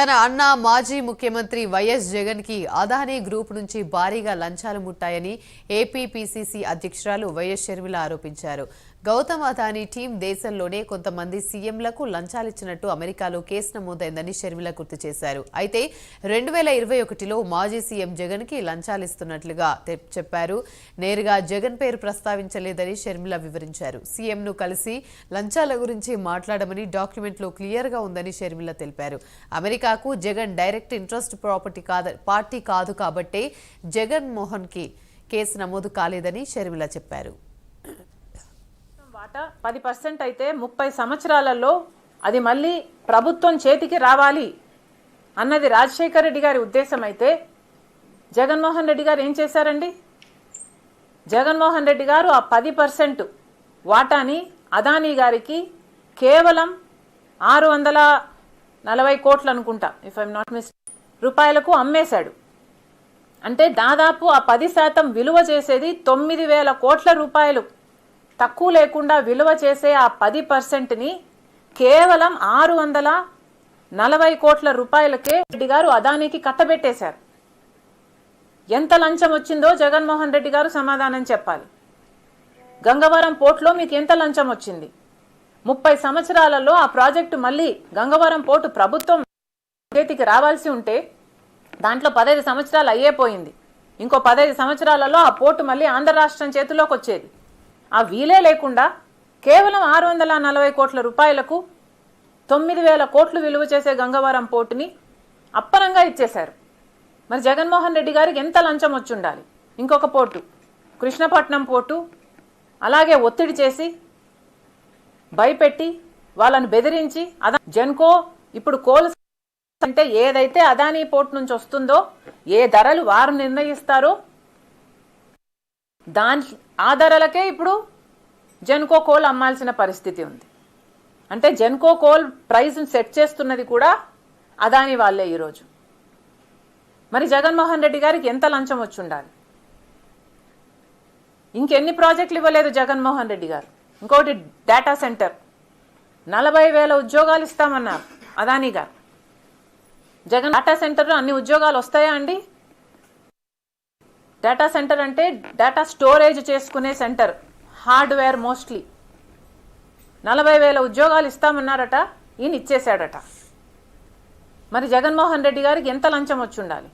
తన అన్న మాజీ ముఖ్యమంత్రి వైఎస్ జగన్ కి అదానీ గ్రూప్ నుంచి భారీగా లంచాలు ముట్టాయని ఏపీపీసీసీ అధ్యక్షురాలు వైఎస్ షర్మిల ఆరోపించారు. గౌతమ్ అదానీ టీం దేశంలోనే కొంతమంది సీఎంలకు లంచాలిచ్చినట్టు అమెరికాలో కేసు నమోదైందని షర్మిల గుర్తు చేశారు. అయితే 2021లో మాజీ సీఎం జగన్ కి లంచాలిస్తున్నట్లుగా చెప్పారు. నేరుగా జగన్ పేరు ప్రస్తావించలేదని షర్మిల వివరించారు. సీఎంను కలిసి లంచాల గురించి మాట్లాడమని డాక్యుమెంట్లో క్లియర్ గా ఉందని షర్మిల తెలిపారు. అమెరికాకు జగన్ డైరెక్ట్ ఇంట్రెస్ట్ పార్టీ కాదు కాబట్టే జగన్ మోహన్ కి కేసు నమోదు కాలేదని షర్మిల చెప్పారు. వాటా 10% అయితే 30 సంవత్సరాలలో అది మళ్ళీ ప్రభుత్వం చేతికి రావాలి అన్నది రాజశేఖర రెడ్డి గారి ఉద్దేశం అయితే జగన్మోహన్ రెడ్డి గారు ఏం చేశారండి? జగన్మోహన్ రెడ్డి గారు ఆ 10% వాటాని అదానీ గారికి కేవలం 640 కోట్లు అనుకుంటా, ఇఫ్ ఐఎమ్ నాట్ మిస్టేక్, రూపాయలకు అమ్మేశాడు. అంటే దాదాపు ఆ 10% విలువ చేసేది 9,000 కోట్ల రూపాయలు. తక్కువ లేకుండా విలువ చేసే ఆ 10%ని కేవలం 640 కోట్ల రూపాయలకే రెడ్డి గారు అదానీకి కట్టబెట్టేశారు. ఎంత లంచం వచ్చిందో జగన్మోహన్ రెడ్డి గారు సమాధానం చెప్పాలి. గంగవరం పోర్టులో మీకు ఎంత లంచం వచ్చింది? 30 సంవత్సరాలలో ఆ ప్రాజెక్టు మళ్ళీ గంగవరం పోర్టు ప్రభుత్వం చేతికి రావాల్సి ఉంటే దాంట్లో 15 సంవత్సరాలు అయ్యేపోయింది. ఇంకో 15 సంవత్సరాలలో ఆ పోర్టు మళ్ళీ ఆంధ్ర రాష్ట్రం చేతిలోకి వచ్చేది. ఆ వీలే లేకుండా కేవలం 640 కోట్ల రూపాయలకు 9,000 కోట్లు విలువ చేసే గంగవరం పోర్టుని అప్పనంగా ఇచ్చేశారు. మరి జగన్మోహన్ రెడ్డి గారికి ఎంత లంచం వచ్చి ఉండాలి? ఇంకొక పోర్టు కృష్ణపట్నం పోర్టు అలాగే ఒత్తిడి చేసి భయపెట్టి వాళ్ళని బెదిరించి జెన్కో ఇప్పుడు కోల్ అంటే ఏదైతే అదానీ పోర్టు నుంచి వస్తుందో ఏ ధరలు వారు నిర్ణయిస్తారో ఆ ధరలకే ఇప్పుడు జెన్కో కోల్ అమ్మాల్సిన పరిస్థితి ఉంది. అంటే జెన్కో కోల్ ప్రైస్ సెట్ చేస్తున్నది కూడా అదానీ వాళ్ళే ఈరోజు. మరి జగన్మోహన్ రెడ్డి గారికి ఎంత లంచం వచ్చి ఉండాలి? ఇంకెన్ని ప్రాజెక్టులు ఇవ్వలేదు జగన్మోహన్ రెడ్డి గారు. ఇంకోటి డేటా సెంటర్ 40,000 ఉద్యోగాలు ఇస్తామన్నారు అదానీ గారు. జగన్ డేటా సెంటర్లో అన్ని ఉద్యోగాలు వస్తాయా అండి? డేటా సెంటర్ అంటే డేటా స్టోరేజ్ చేసుకునే సెంటర్, హార్డ్వేర్ మోస్ట్లీ. 40,000 ఉద్యోగాలు ఇస్తామన్నారట, ఈయన ఇచ్చేశాడట. మరి జగన్మోహన్ రెడ్డి గారికి ఎంత లంచం వచ్చి ఉండాలి?